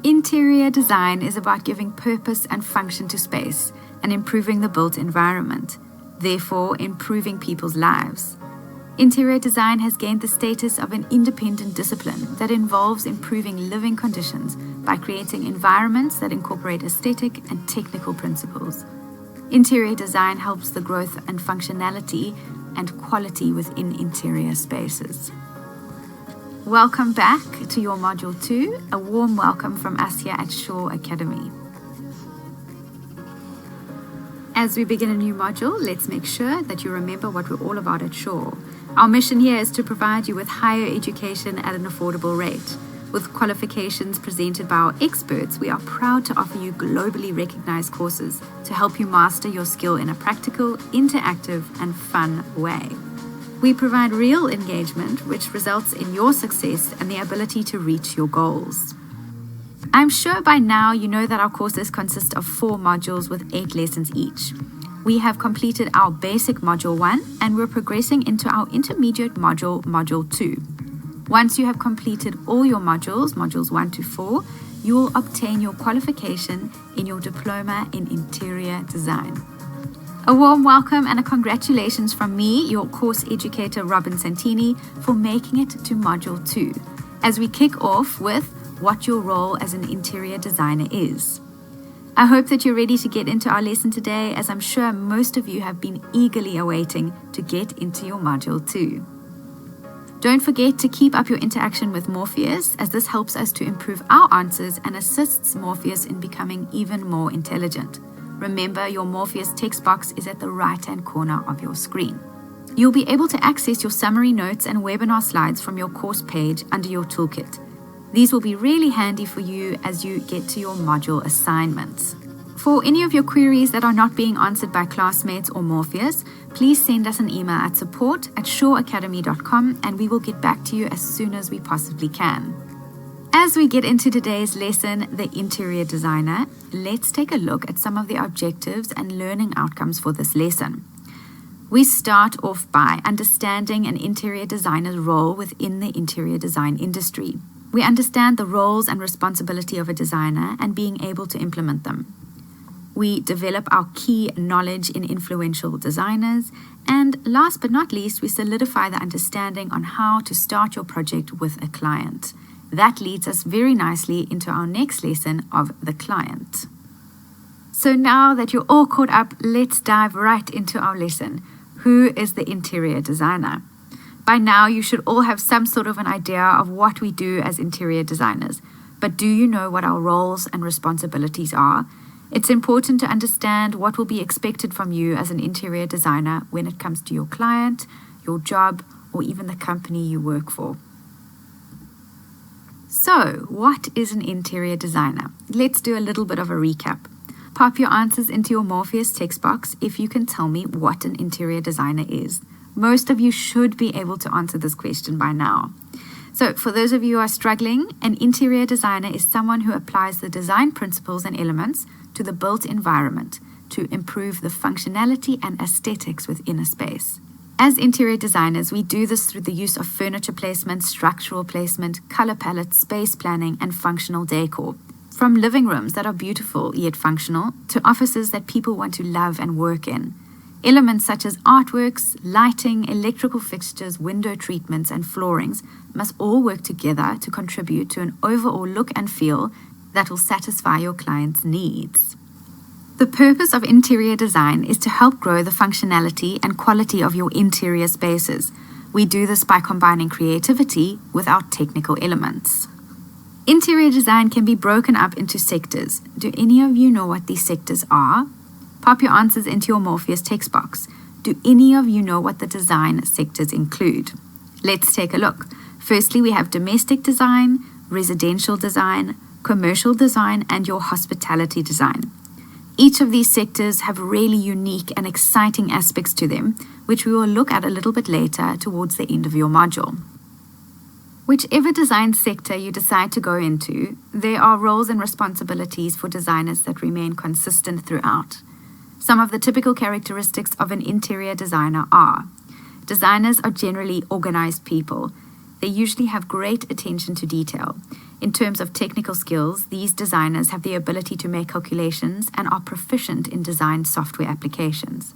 Interior design is about giving purpose and function to space and improving the built environment, therefore improving people's lives. Interior design has gained the status of an independent discipline that involves improving living conditions by creating environments that incorporate aesthetic and technical principles. Interior design helps the growth and functionality and quality within interior spaces. Welcome back to your Module 2. A warm welcome from us here at Shaw Academy. As we begin a new module, let's make sure that you remember what we're all about at Shaw. Our mission here is to provide you with higher education at an affordable rate. With qualifications presented by our experts, we are proud to offer you globally recognized courses to help you master your skill in a practical, interactive, and fun way. We provide real engagement, which results in your success and the ability to reach your goals. I'm sure by now you know that our courses consist of 4 modules with 8 lessons each. We have completed our basic Module 1 and we're progressing into our intermediate module, Module 2. Once you have completed all your modules, Modules 1 to 4, you will obtain your qualification in your Diploma in Interior Design. A warm welcome and a congratulations from me, your course educator Robin Santini, for making it to Module 2, as we kick off with what your role as an interior designer is. I hope that you're ready to get into our lesson today, as I'm sure most of you have been eagerly awaiting to get into your Module 2. Don't forget to keep up your interaction with Morpheus, as this helps us to improve our answers and assists Morpheus in becoming even more intelligent. Remember, your Morpheus text box is at the right-hand corner of your screen. You'll be able to access your summary notes and webinar slides from your course page under your toolkit. These will be really handy for you as you get to your module assignments. For any of your queries that are not being answered by classmates or Morpheus, please send us an email at support@shawacademy.com and we will get back to you as soon as we possibly can. As we get into today's lesson, The Interior Designer, let's take a look at some of the objectives and learning outcomes for this lesson. We start off by understanding an interior designer's role within the interior design industry. We understand the roles and responsibility of a designer and being able to implement them. We develop our key knowledge in influential designers. And last but not least, we solidify the understanding on how to start your project with a client. That leads us very nicely into our next lesson of the client. So now that you're all caught up, let's dive right into our lesson. Who is the interior designer? By now, you should all have some sort of an idea of what we do as interior designers. But do you know what our roles and responsibilities are? It's important to understand what will be expected from you as an interior designer when it comes to your client, your job, or even the company you work for. So, what is an interior designer? Let's do a little bit of a recap. Pop your answers into your Morpheus text box if you can tell me what an interior designer is. Most of you should be able to answer this question by now. So for those of you who are struggling, an interior designer is someone who applies the design principles and elements to the built environment to improve the functionality and aesthetics within a space. As interior designers, we do this through the use of furniture placement, structural placement, color palette, space planning, and functional decor. From living rooms that are beautiful yet functional to offices that people want to love and work in. Elements such as artworks, lighting, electrical fixtures, window treatments, and floorings must all work together to contribute to an overall look and feel that will satisfy your client's needs. The purpose of interior design is to help grow the functionality and quality of your interior spaces. We do this by combining creativity with our technical elements. Interior design can be broken up into sectors. Do any of you know what these sectors are? Pop your answers into your Morpheus text box. Do any of you know what the design sectors include? Let's take a look. Firstly, we have domestic design, residential design, commercial design, and your hospitality design. Each of these sectors have really unique and exciting aspects to them, which we will look at a little bit later towards the end of your module. Whichever design sector you decide to go into, there are roles and responsibilities for designers that remain consistent throughout. Some of the typical characteristics of an interior designer are: designers are generally organized people. They usually have great attention to detail. In terms of technical skills, these designers have the ability to make calculations and are proficient in design software applications.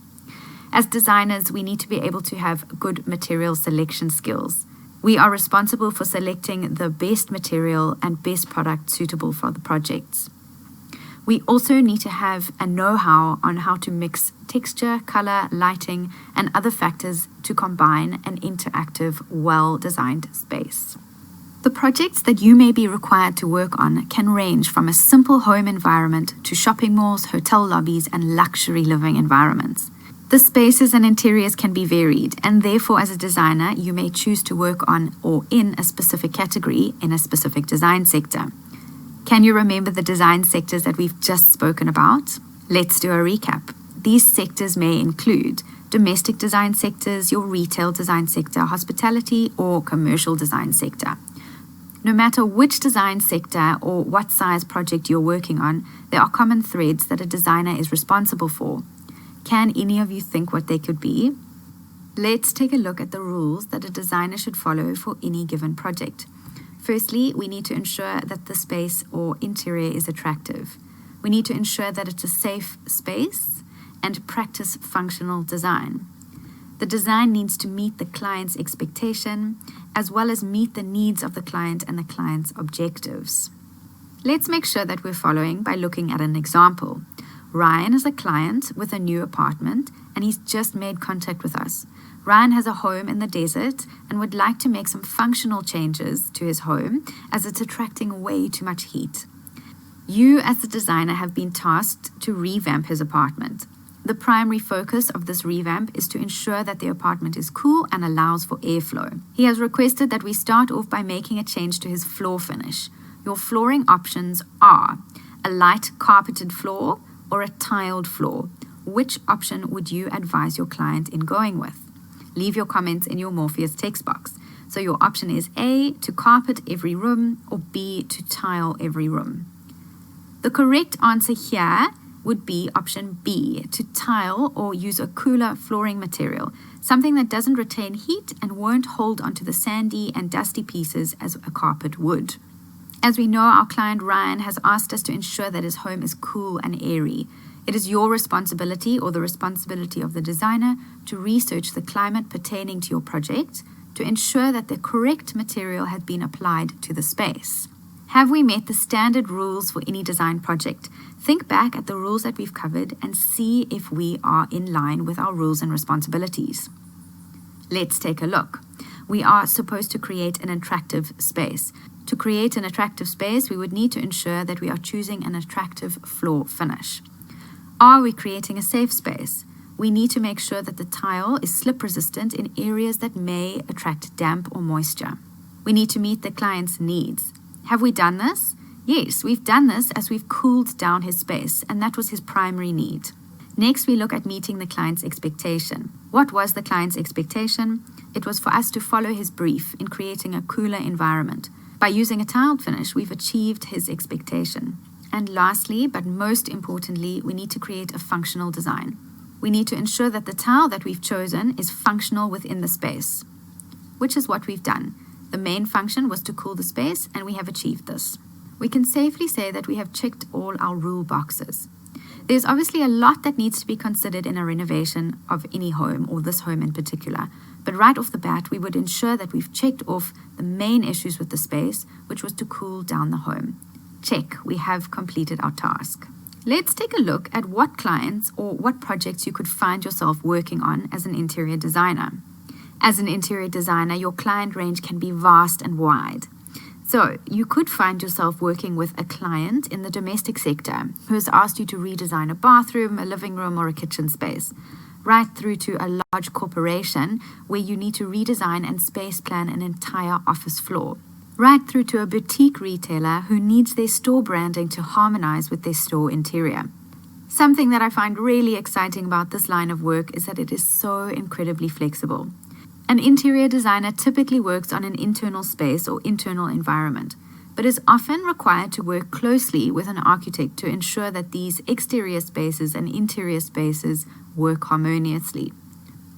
As designers, we need to be able to have good material selection skills. We are responsible for selecting the best material and best product suitable for the projects. We also need to have a know-how on how to mix texture, color, lighting, and other factors to combine an interactive, well-designed space. The projects that you may be required to work on can range from a simple home environment to shopping malls, hotel lobbies, and luxury living environments. The spaces and interiors can be varied, and therefore as a designer, you may choose to work on or in a specific category in a specific design sector. Can you remember the design sectors that we've just spoken about? Let's do a recap. These sectors may include domestic design sectors, your retail design sector, hospitality, or commercial design sector. No matter which design sector or what size project you're working on, there are common threads that a designer is responsible for. Can any of you think what they could be? Let's take a look at the rules that a designer should follow for any given project. Firstly, we need to ensure that the space or interior is attractive. We need to ensure that it's a safe space and practice functional design. The design needs to meet the client's expectation as well as meet the needs of the client and the client's objectives. Let's make sure that we're following by looking at an example. Ryan is a client with a new apartment and he's just made contact with us. Ryan has a home in the desert and would like to make some functional changes to his home as it's attracting way too much heat. You as the designer have been tasked to revamp his apartment. The primary focus of this revamp is to ensure that the apartment is cool and allows for airflow. He has requested that we start off by making a change to his floor finish. Your flooring options are a light carpeted floor or a tiled floor. Which option would you advise your client in going with? Leave your comments in your Morpheus text box. So your option is A, to carpet every room, or B, to tile every room. The correct answer here would be option B, to tile or use a cooler flooring material, something that doesn't retain heat and won't hold onto the sandy and dusty pieces as a carpet would. As we know, our client Ryan has asked us to ensure that his home is cool and airy. It is your responsibility or the responsibility of the designer to research the climate pertaining to your project to ensure that the correct material has been applied to the space. Have we met the standard rules for any design project? Think back at the rules that we've covered and see if we are in line with our rules and responsibilities. Let's take a look. We are supposed to create an attractive space. To create an attractive space, we would need to ensure that we are choosing an attractive floor finish. Are we creating a safe space? We need to make sure that the tile is slip resistant in areas that may attract damp or moisture. We need to meet the client's needs. Have we done this? Yes, we've done this as we've cooled down his space, and that was his primary need. Next, we look at meeting the client's expectation. What was the client's expectation? It was for us to follow his brief in creating a cooler environment. By using a tiled finish, we've achieved his expectation. And lastly, but most importantly, we need to create a functional design. We need to ensure that the tile that we've chosen is functional within the space, which is what we've done. The main function was to cool the space, and we have achieved this. We can safely say that we have checked all our rule boxes. There's obviously a lot that needs to be considered in a renovation of any home, or this home in particular. But right off the bat, we would ensure that we've checked off the main issues with the space, which was to cool down the home. Check, we have completed our task. Let's take a look at what clients or what projects you could find yourself working on as an interior designer. As an interior designer, your client range can be vast and wide. So you could find yourself working with a client in the domestic sector who has asked you to redesign a bathroom, a living room, or a kitchen space, right through to a large corporation where you need to redesign and space plan an entire office floor, right through to a boutique retailer who needs their store branding to harmonize with their store interior. Something that I find really exciting about this line of work is that it is so incredibly flexible. An interior designer typically works on an internal space or internal environment, but is often required to work closely with an architect to ensure that these exterior spaces and interior spaces work harmoniously.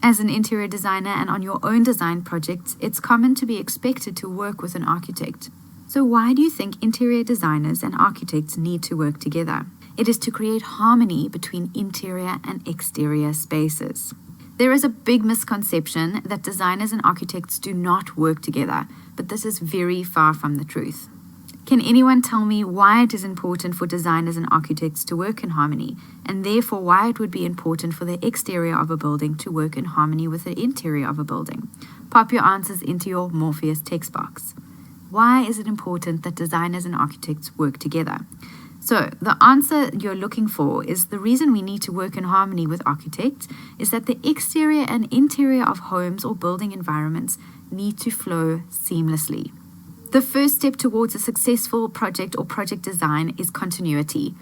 As an interior designer and on your own design projects, it's common to be expected to work with an architect. So why do you think interior designers and architects need to work together? It is to create harmony between interior and exterior spaces. There is a big misconception that designers and architects do not work together, but this is very far from the truth. Can anyone tell me why it is important for designers and architects to work in harmony, and therefore why it would be important for the exterior of a building to work in harmony with the interior of a building? Pop your answers into your Morpheus text box. Why is it important that designers and architects work together? So the answer you're looking for is the reason we need to work in harmony with architects is that the exterior and interior of homes or building environments need to flow seamlessly. The first step towards a successful project or project design is continuity.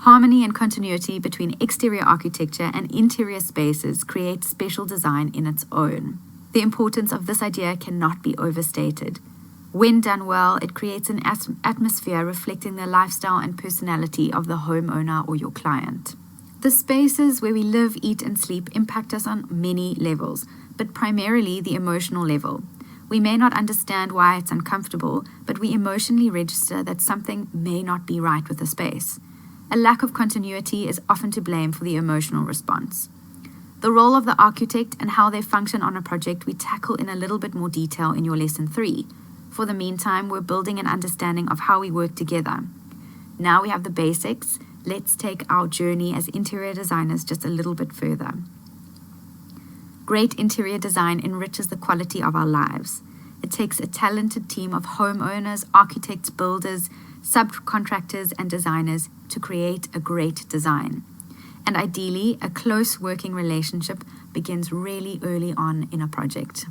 Harmony and continuity between exterior architecture and interior spaces creates special design in its own. The importance of this idea cannot be overstated. When done well, it creates an atmosphere reflecting the lifestyle and personality of the homeowner or your client. The spaces where we live, eat, and sleep impact us on many levels, but primarily the emotional level. We may not understand why it's uncomfortable, but we emotionally register that something may not be right with the space. A lack of continuity is often to blame for the emotional response. The role of the architect and how they function on a project we tackle in a little bit more detail in your lesson 3. For the meantime, we're building an understanding of how we work together. Now we have the basics. Let's take our journey as interior designers just a little bit further. Great interior design enriches the quality of our lives. It takes a talented team of homeowners, architects, builders, subcontractors, and designers to create a great design. And ideally, a close working relationship begins really early on in a project.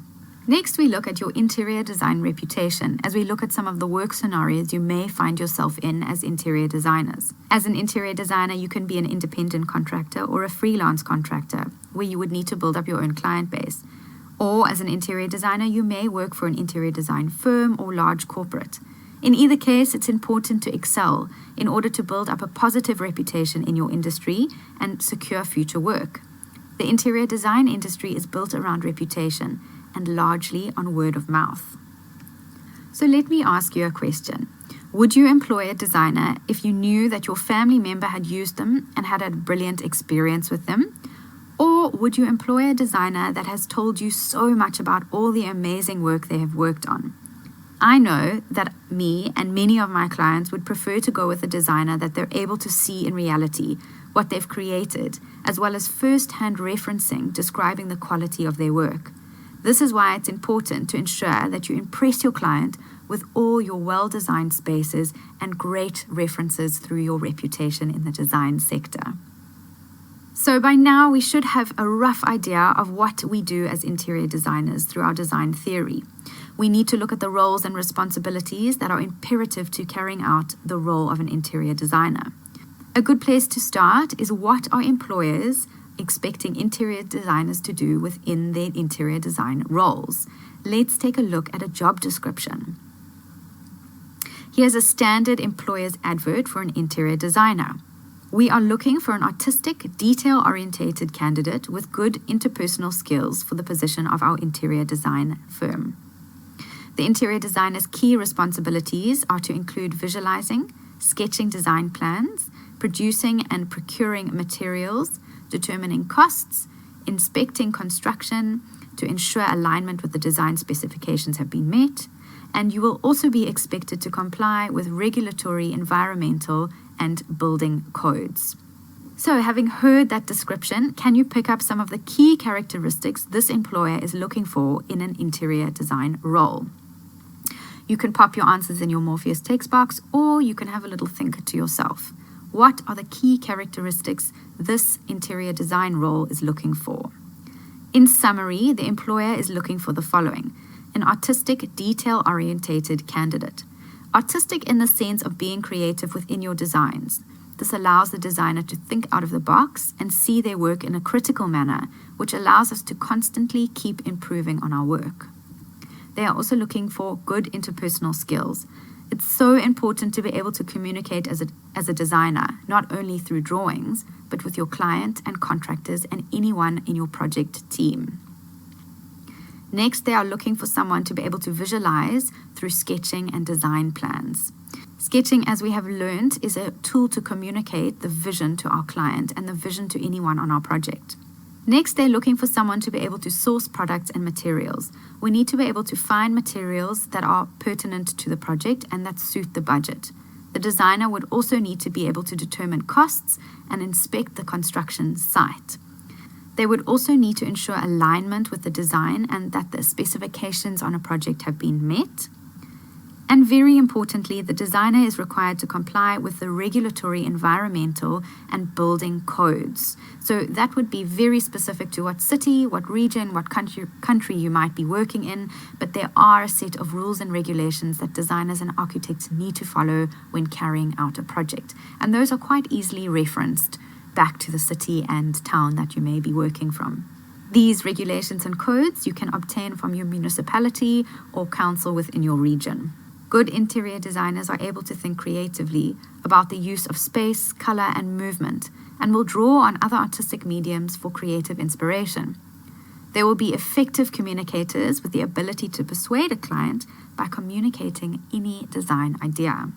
Next, we look at your interior design reputation as we look at some of the work scenarios you may find yourself in as interior designers. As an interior designer, you can be an independent contractor or a freelance contractor where you would need to build up your own client base. Or as an interior designer, you may work for an interior design firm or large corporate. In either case, it's important to excel in order to build up a positive reputation in your industry and secure future work. The interior design industry is built around reputation and largely on word of mouth. So let me ask you a question. Would you employ a designer if you knew that your family member had used them and had a brilliant experience with them? Or would you employ a designer that has told you so much about all the amazing work they have worked on? I know that me and many of my clients would prefer to go with a designer that they're able to see in reality what they've created, as well as first-hand referencing describing the quality of their work. This is why it's important to ensure that you impress your client with all your well-designed spaces and great references through your reputation in the design sector. So by now, we should have a rough idea of what we do as interior designers through our design theory. We need to look at the roles and responsibilities that are imperative to carrying out the role of an interior designer. A good place to start is what are employers expecting interior designers to do within their interior design roles. Let's take a look at a job description. Here's a standard employer's advert for an interior designer. We are looking for an artistic, detail-orientated candidate with good interpersonal skills for the position of our interior design firm. The interior designer's key responsibilities are to include visualizing, sketching design plans, producing and procuring materials, determining costs, inspecting construction to ensure alignment with the design specifications have been met, and you will also be expected to comply with regulatory, environmental, and building codes. So, having heard that description, can you pick up some of the key characteristics this employer is looking for in an interior design role? You can pop your answers in your Morpheus text box, or you can have a little think to yourself. What are the key characteristics this interior design role is looking for? In summary, the employer is looking for the following: an artistic, detail-orientated candidate. Artistic in the sense of being creative within your designs. This allows the designer to think out of the box and see their work in a critical manner, which allows us to constantly keep improving on our work. They are also looking for good interpersonal skills. It's so important to be able to communicate as a designer, not only through drawings, but with your client and contractors and anyone in your project team. Next, they are looking for someone to be able to visualize through sketching and design plans. Sketching, as we have learned, is a tool to communicate the vision to our client and the vision to anyone on our project. Next, they're looking for someone to be able to source products and materials. We need to be able to find materials that are pertinent to the project and that suit the budget. The designer would also need to be able to determine costs and inspect the construction site. They would also need to ensure alignment with the design and that the specifications on a project have been met. And very importantly, the designer is required to comply with the regulatory, environmental, and building codes. So that would be very specific to what city, what region, what country you might be working in, but there are a set of rules and regulations that designers and architects need to follow when carrying out a project. And those are quite easily referenced back to the city and town that you may be working from. These regulations and codes you can obtain from your municipality or council within your region. Good interior designers are able to think creatively about the use of space, color, and movement, and will draw on other artistic mediums for creative inspiration. They will be effective communicators with the ability to persuade a client by communicating any design idea.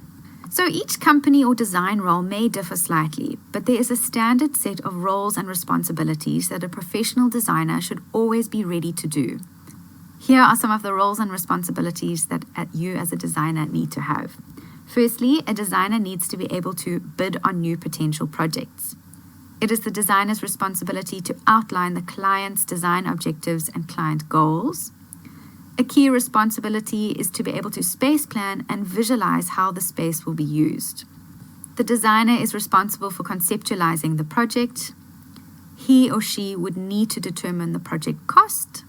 So each company or design role may differ slightly, but there is a standard set of roles and responsibilities that a professional designer should always be ready to do. Here are some of the roles and responsibilities that you as a designer need to have. Firstly, a designer needs to be able to bid on new potential projects. It is the designer's responsibility to outline the client's design objectives and client goals. A key responsibility is to be able to space plan and visualize how the space will be used. The designer is responsible for conceptualizing the project. He or she would need to determine the project cost.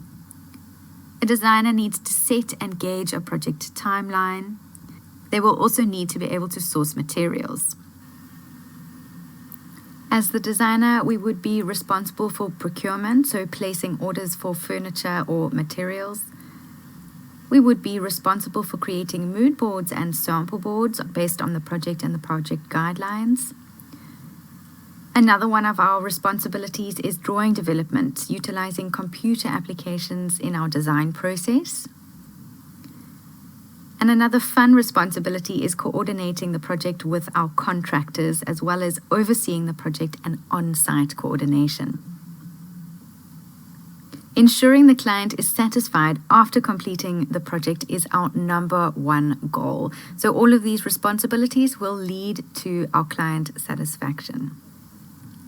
A designer needs to set and gauge a project timeline. They will also need to be able to source materials. As the designer, we would be responsible for procurement, so placing orders for furniture or materials. We would be responsible for creating mood boards and sample boards based on the project and the project guidelines. Another one of our responsibilities is drawing development, utilizing computer applications in our design process. And another fun responsibility is coordinating the project with our contractors, as well as overseeing the project and on-site coordination. Ensuring the client is satisfied after completing the project is our number one goal. So all of these responsibilities will lead to our client satisfaction.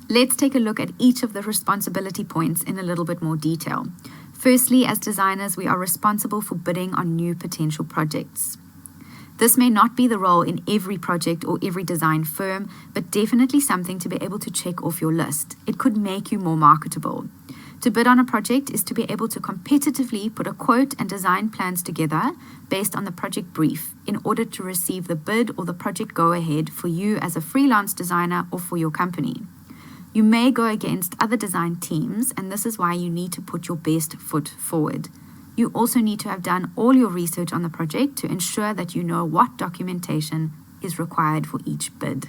Let's take a look at each of the responsibility points in a little bit more detail. Firstly, as designers, we are responsible for bidding on new potential projects. This may not be the role in every project or every design firm, but definitely something to be able to check off your list. It could make you more marketable. To bid on a project is to be able to competitively put a quote and design plans together based on the project brief in order to receive the bid or the project go-ahead for you as a freelance designer or for your company. You may go against other design teams, and this is why you need to put your best foot forward. You also need to have done all your research on the project to ensure that you know what documentation is required for each bid.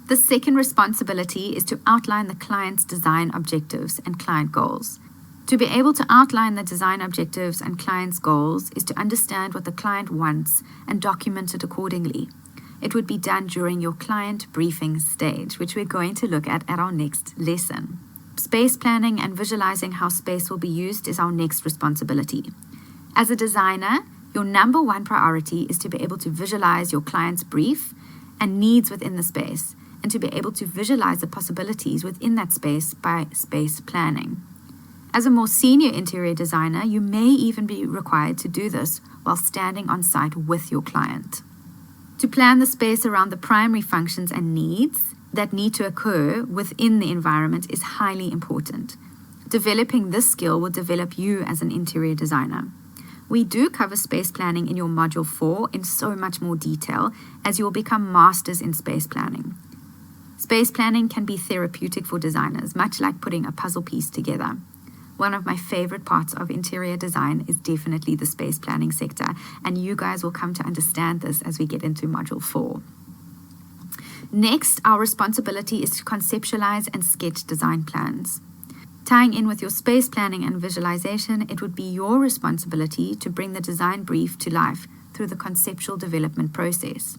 The second responsibility is to outline the client's design objectives and client goals. To be able to outline the design objectives and client's goals is to understand what the client wants and document it accordingly. It would be done during your client briefing stage, which we're going to look at our next lesson. Space planning and visualizing how space will be used is our next responsibility. As a designer, your number one priority is to be able to visualize your client's brief and needs within the space, and to be able to visualize the possibilities within that space by space planning. As a more senior interior designer, you may even be required to do this while standing on site with your client. To plan the space around the primary functions and needs that need to occur within the environment is highly important. Developing this skill will develop you as an interior designer. We do cover space planning in your Module 4 in so much more detail, as you will become masters in space planning. Space planning can be therapeutic for designers, much like putting a puzzle piece together. One of my favorite parts of interior design is definitely the space planning sector, and you guys will come to understand this as we get into Module 4. Next, our responsibility is to conceptualize and sketch design plans. Tying in with your space planning and visualization, it would be your responsibility to bring the design brief to life through the conceptual development process.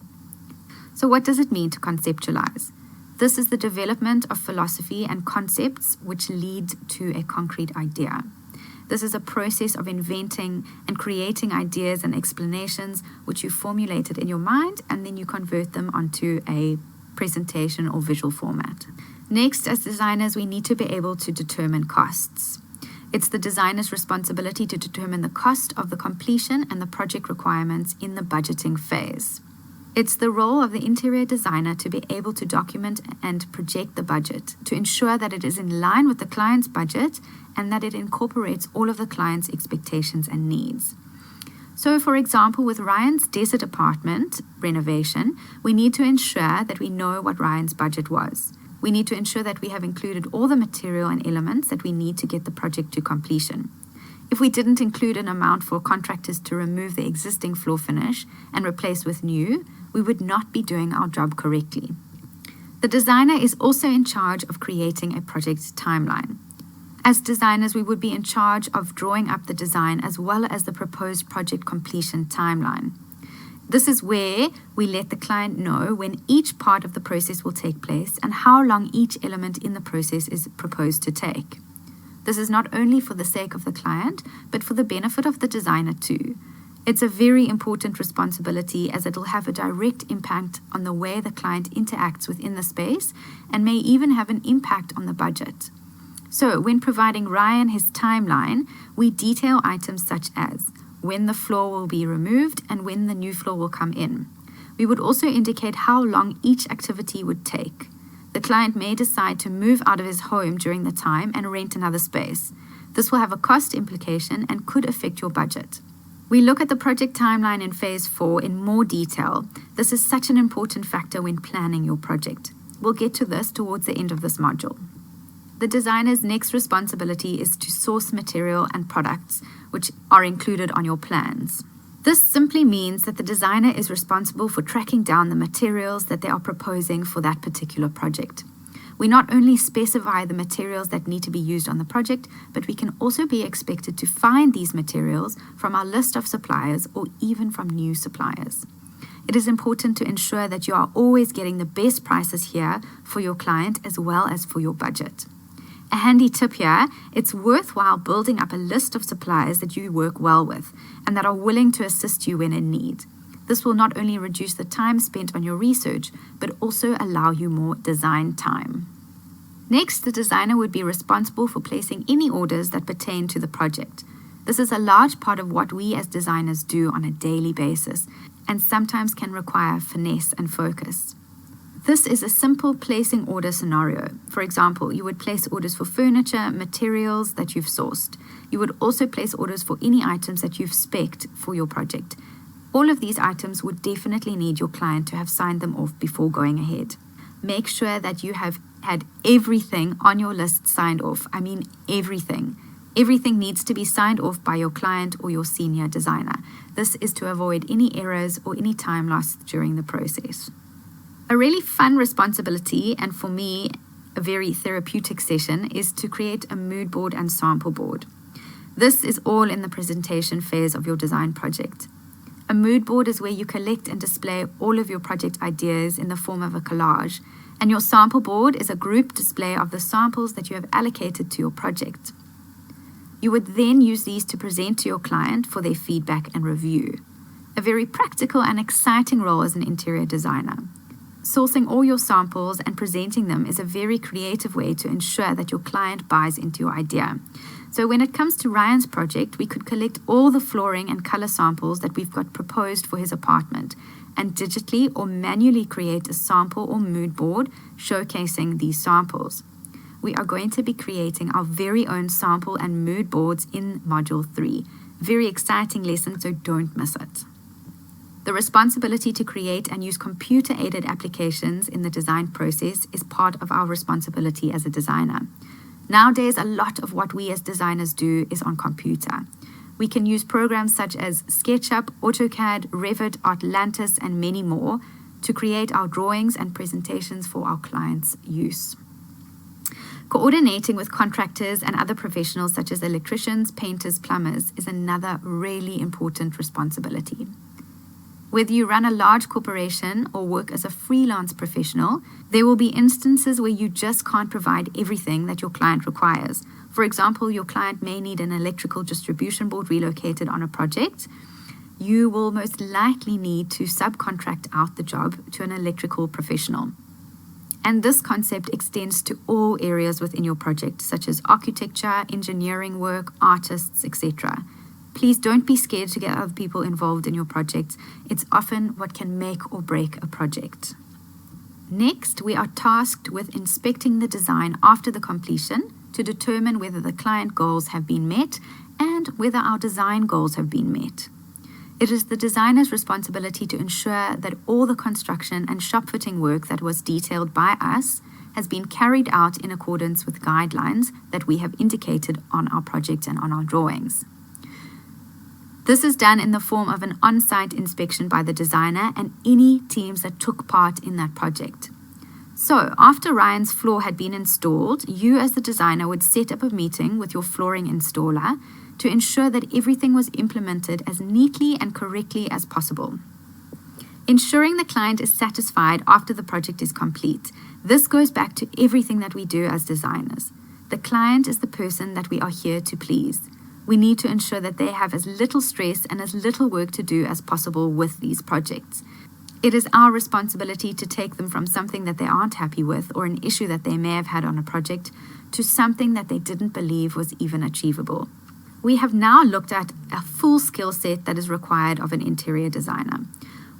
So what does it mean to conceptualize? This is the development of philosophy and concepts which lead to a concrete idea. This is a process of inventing and creating ideas and explanations which you formulated in your mind, and then you convert them onto a presentation or visual format. Next, as designers, we need to be able to determine costs. It's the designer's responsibility to determine the cost of the completion and the project requirements in the budgeting phase. It's the role of the interior designer to be able to document and project the budget, to ensure that it is in line with the client's budget and that it incorporates all of the client's expectations and needs. So, for example, with Ryan's desert apartment renovation, we need to ensure that we know what Ryan's budget was. We need to ensure that we have included all the material and elements that we need to get the project to completion. If we didn't include an amount for contractors to remove the existing floor finish and replace with new, we would not be doing our job correctly. The designer is also in charge of creating a project timeline. As designers, we would be in charge of drawing up the design as well as the proposed project completion timeline. This is where we let the client know when each part of the process will take place and how long each element in the process is proposed to take. This is not only for the sake of the client, but for the benefit of the designer too. It's a very important responsibility as it will have a direct impact on the way the client interacts within the space and may even have an impact on the budget. So when providing Ryan his timeline, we detail items such as when the floor will be removed and when the new floor will come in. We would also indicate how long each activity would take. The client may decide to move out of his home during the time and rent another space. This will have a cost implication and could affect your budget. We look at the project timeline in Phase 4 in more detail. This is such an important factor when planning your project. We'll get to this towards the end of this module. The designer's next responsibility is to source material and products which are included on your plans. This simply means that the designer is responsible for tracking down the materials that they are proposing for that particular project. We not only specify the materials that need to be used on the project, but we can also be expected to find these materials from our list of suppliers or even from new suppliers. It is important to ensure that you are always getting the best prices here for your client as well as for your budget. A handy tip here, it's worthwhile building up a list of suppliers that you work well with and that are willing to assist you when in need. This will not only reduce the time spent on your research, but also allow you more design time. Next, the designer would be responsible for placing any orders that pertain to the project. This is a large part of what we as designers do on a daily basis, and sometimes can require finesse and focus. This is a simple placing order scenario. For example, you would place orders for furniture, materials that you've sourced. You would also place orders for any items that you've spec'd for your project. All of these items would definitely need your client to have signed them off before going ahead. Make sure that you have had everything on your list signed off. I mean everything. Everything needs to be signed off by your client or your senior designer. This is to avoid any errors or any time lost during the process. A really fun responsibility, and for me, a very therapeutic session, is to create a mood board and sample board. This is all in the presentation phase of your design project. A mood board is where you collect and display all of your project ideas in the form of a collage, and your sample board is a group display of the samples that you have allocated to your project. You would then use these to present to your client for their feedback and review. A very practical and exciting role as an interior designer. Sourcing all your samples and presenting them is a very creative way to ensure that your client buys into your idea. So when it comes to Ryan's project, we could collect all the flooring and color samples that we've got proposed for his apartment and digitally or manually create a sample or mood board showcasing these samples. We are going to be creating our very own sample and mood boards in Module 3. Very exciting lesson, so don't miss it. The responsibility to create and use computer-aided applications in the design process is part of our responsibility as a designer. Nowadays, a lot of what we as designers do is on computer. We can use programs such as SketchUp, AutoCAD, Revit, Atlantis, and many more to create our drawings and presentations for our clients' use. Coordinating with contractors and other professionals such as electricians, painters, plumbers is another really important responsibility. Whether you run a large corporation or work as a freelance professional, there will be instances where you just can't provide everything that your client requires. For example, your client may need an electrical distribution board relocated on a project. You will most likely need to subcontract out the job to an electrical professional. And this concept extends to all areas within your project, such as architecture, engineering work, artists, etc. Please don't be scared to get other people involved in your project. It's often what can make or break a project. Next, we are tasked with inspecting the design after the completion to determine whether the client goals have been met and whether our design goals have been met. It is the designer's responsibility to ensure that all the construction and shop fitting work that was detailed by us has been carried out in accordance with guidelines that we have indicated on our project and on our drawings. This is done in the form of an on-site inspection by the designer and any teams that took part in that project. So, after Ryan's floor had been installed, you as the designer would set up a meeting with your flooring installer to ensure that everything was implemented as neatly and correctly as possible. Ensuring the client is satisfied after the project is complete. This goes back to everything that we do as designers. The client is the person that we are here to please. We need to ensure that they have as little stress and as little work to do as possible with these projects. It is our responsibility to take them from something that they aren't happy with or an issue that they may have had on a project to something that they didn't believe was even achievable. We have now looked at a full skill set that is required of an interior designer.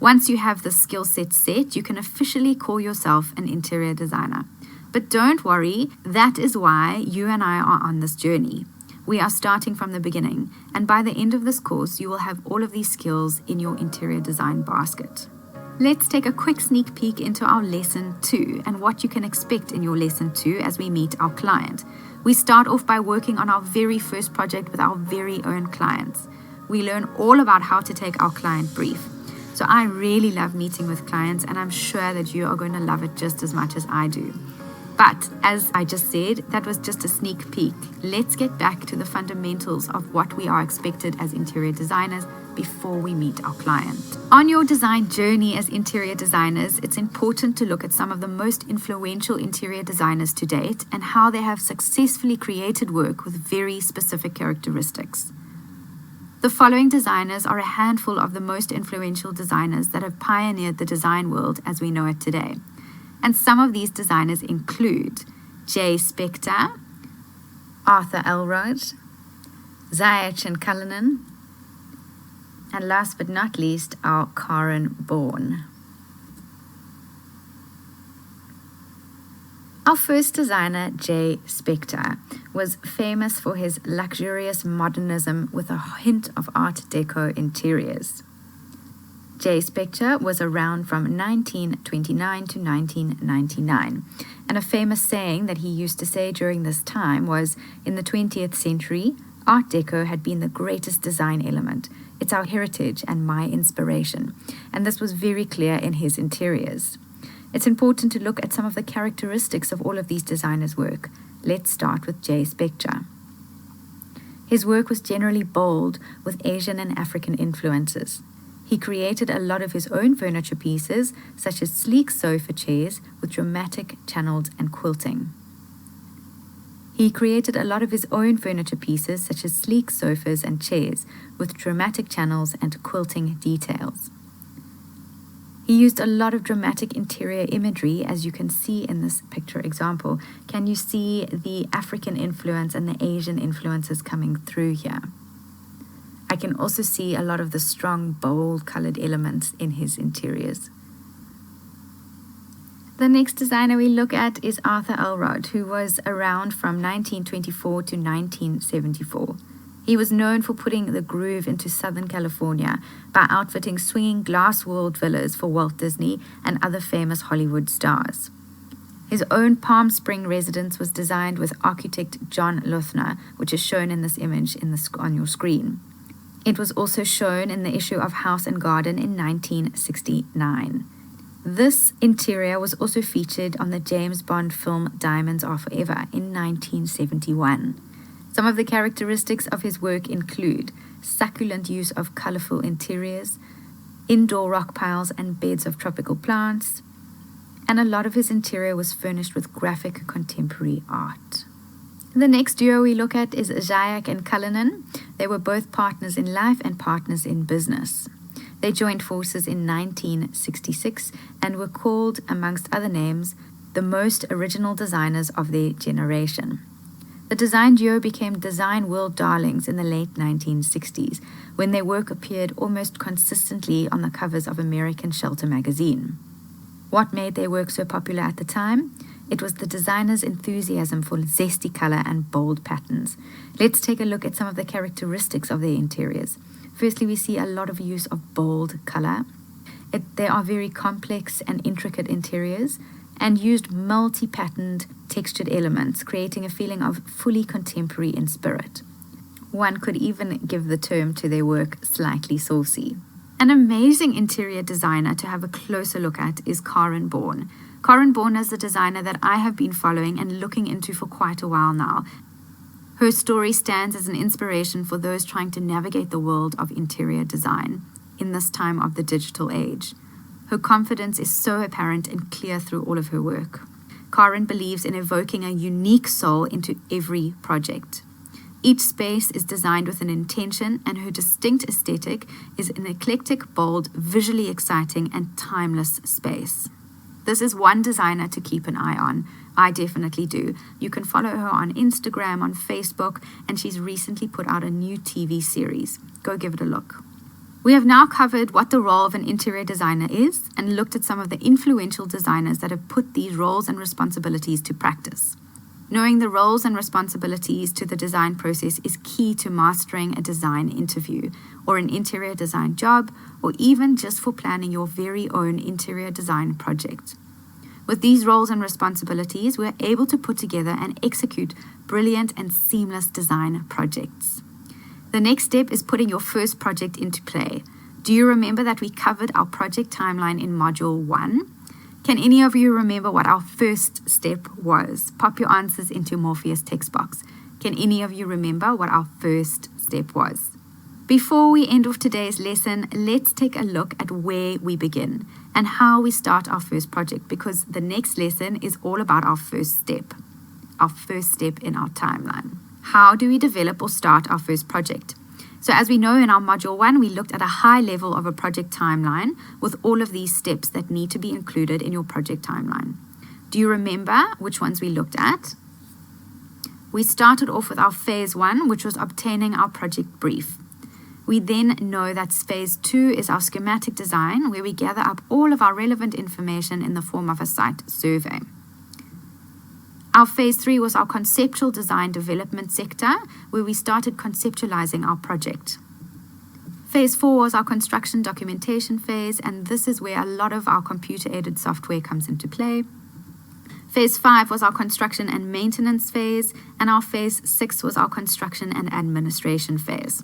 Once you have the skill set, you can officially call yourself an interior designer. But don't worry, that is why you and I are on this journey. We are starting from the beginning, and by the end of this course, you will have all of these skills in your interior design basket. Let's take a quick sneak peek into our lesson 2 and what you can expect in your lesson 2 as we meet our client. We start off by working on our very first project with our very own clients. We learn all about how to take our client brief. So I really love meeting with clients, and I'm sure that you are going to love it just as much as I do. But as I just said, that was just a sneak peek. Let's get back to the fundamentals of what we are expected as interior designers before we meet our client. On your design journey as interior designers, it's important to look at some of the most influential interior designers to date and how they have successfully created work with very specific characteristics. The following designers are a handful of the most influential designers that have pioneered the design world as we know it today. And some of these designers include Spector, Arthur Elrod, Jayak and Kalanin, and last but not least, our Bourne. Our first designer, Spector, was famous for his luxurious modernism with a hint of Art Deco interiors. Spector was around from 1929 to 1999, and a famous saying that he used to say during this time was, in the 20th century, Art Deco had been the greatest design element. It's our heritage and my inspiration, and this was very clear in his interiors. It's important to look at some of the characteristics of all of these designers' work. Let's start with Spector. His work was generally bold with Asian and African influences. He created a lot of his own furniture pieces, such as sleek sofa chairs with dramatic channels and quilting. He created a lot of his own furniture pieces, such as sleek sofas and chairs with dramatic channels and quilting details. He used a lot of dramatic interior imagery, as you can see in this picture example. Can you see the African influence and the Asian influences coming through here? I can also see a lot of the strong, bold colored elements in his interiors. The next designer we look at is Arthur Elrod, who was around from 1924 to 1974. He was known for putting the groove into Southern California by outfitting swinging glass-walled villas for Walt Disney and other famous Hollywood stars. His own Palm Spring residence was designed with architect John Luthner, which is shown in this image on your screen. It was also shown in the issue of House and Garden in 1969. This interior was also featured on the James Bond film Diamonds Are Forever in 1971. Some of the characteristics of his work include succulent use of colorful interiors, indoor rock piles and beds of tropical plants, and a lot of his interior was furnished with graphic contemporary art. The next duo we look at is Jayak and Kalanin. They were both partners in life and partners in business. They joined forces in 1966 and were called, amongst other names, the most original designers of their generation. The design duo became design world darlings in the late 1960s, when their work appeared almost consistently on the covers of American Shelter magazine. What made their work so popular at the time? It was the designers' enthusiasm for zesty color and bold patterns. Let's take a look at some of the characteristics of their interiors. Firstly, we see a lot of use of bold color. They are very complex and intricate interiors and used multi-patterned textured elements, creating a feeling of fully contemporary in spirit. One could even give the term to their work slightly saucy. An amazing interior designer to have a closer look at is Bourne. Bourne is a designer that I have been following and looking into for quite a while now. Her story stands as an inspiration for those trying to navigate the world of interior design in this time of the digital age. Her confidence is so apparent and clear through all of her work. Karen believes in evoking a unique soul into every project. Each space is designed with an intention, and her distinct aesthetic is an eclectic, bold, visually exciting, and timeless space. This is one designer to keep an eye on. I definitely do. You can follow her on Instagram, on Facebook, and she's recently put out a new TV series. Go give it a look. We have now covered what the role of an interior designer is and looked at some of the influential designers that have put these roles and responsibilities to practice. Knowing the roles and responsibilities to the design process is key to mastering a design interview or an interior design job, or even just for planning your very own interior design project. With these roles and responsibilities, we're able to put together and execute brilliant and seamless design projects. The next step is putting your first project into play. Do you remember that we covered our project timeline in Module 1? Can any of you remember what our first step was? Pop your answers into Morpheus text box. Can any of you remember what our first step was? Before we end off today's lesson, let's take a look at where we begin and how we start our first project, because the next lesson is all about our first step in our timeline. How do we develop or start our first project? So as we know, in our Module 1, we looked at a high level of a project timeline with all of these steps that need to be included in your project timeline. Do you remember which ones we looked at? We started off with our phase 1, which was obtaining our project brief. We then know that phase 2 is our schematic design, where we gather up all of our relevant information in the form of a site survey. Our phase 3 was our conceptual design development sector, where we started conceptualizing our project. Phase 4 was our construction documentation phase, and this is where a lot of our computer-aided software comes into play. Phase 5 was our construction and maintenance phase, and our phase 6 was our construction and administration phase.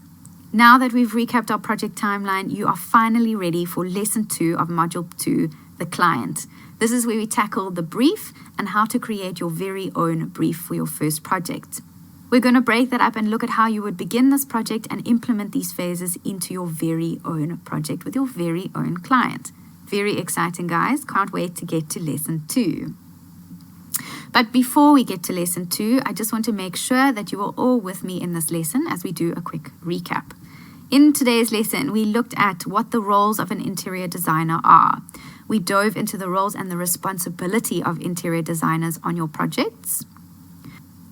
Now that we've recapped our project timeline, you are finally ready for lesson 2 of Module 2, the client. This is where we tackle the brief and how to create your very own brief for your first project. We're going to break that up and look at how you would begin this project and implement these phases into your very own project with your very own client. Very exciting, guys. Can't wait to get to lesson 2. But before we get to lesson 2, I just want to make sure that you are all with me in this lesson as we do a quick recap. In today's lesson, we looked at what the roles of an interior designer are. We dove into the roles and the responsibility of interior designers on your projects.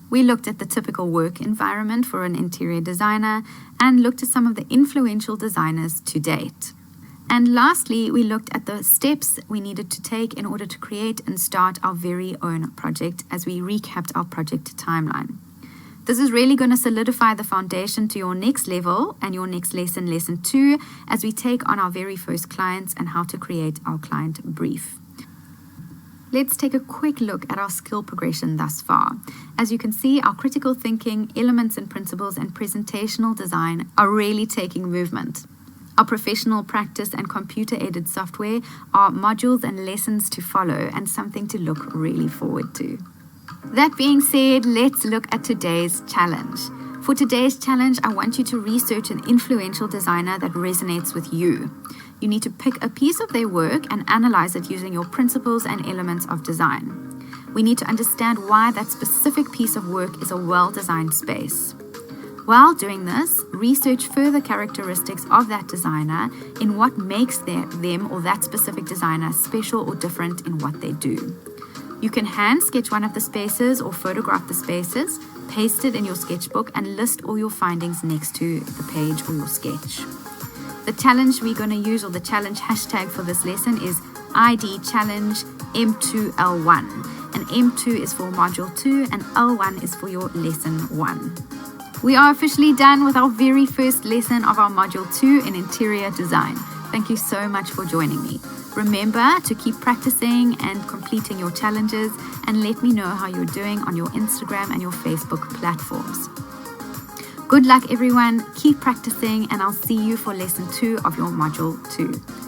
We looked at the typical work environment for an interior designer and looked at some of the influential designers to date. And lastly, we looked at the steps we needed to take in order to create and start our very own project as we recapped our project timeline. This is really going to solidify the foundation to your next level and your next lesson, lesson 2, as we take on our very first clients and how to create our client brief. Let's take a quick look at our skill progression thus far. As you can see, our critical thinking, elements and principles, and presentational design are really taking movement. Our professional practice and computer-aided software are modules and lessons to follow and something to look really forward to. That being said, let's look at today's challenge. For today's challenge, I want you to research an influential designer that resonates with you. You need to pick a piece of their work and analyze it using your principles and elements of design. We need to understand why that specific piece of work is a well-designed space. While doing this, research further characteristics of that designer in what makes them or that specific designer special or different in what they do. You can hand sketch one of the spaces or photograph the spaces, paste it in your sketchbook, and list all your findings next to the page or your sketch. The challenge we're going to use, or the challenge hashtag for this lesson, is ID Challenge M2L1. And M2 is for Module 2 and L1 is for your Lesson 1. We are officially done with our very first lesson of our Module 2 in Interior Design. Thank you so much for joining me. Remember to keep practicing and completing your challenges, and let me know how you're doing on your Instagram and your Facebook platforms. Good luck, everyone. Keep practicing, and I'll see you for Lesson 2 of your Module 2.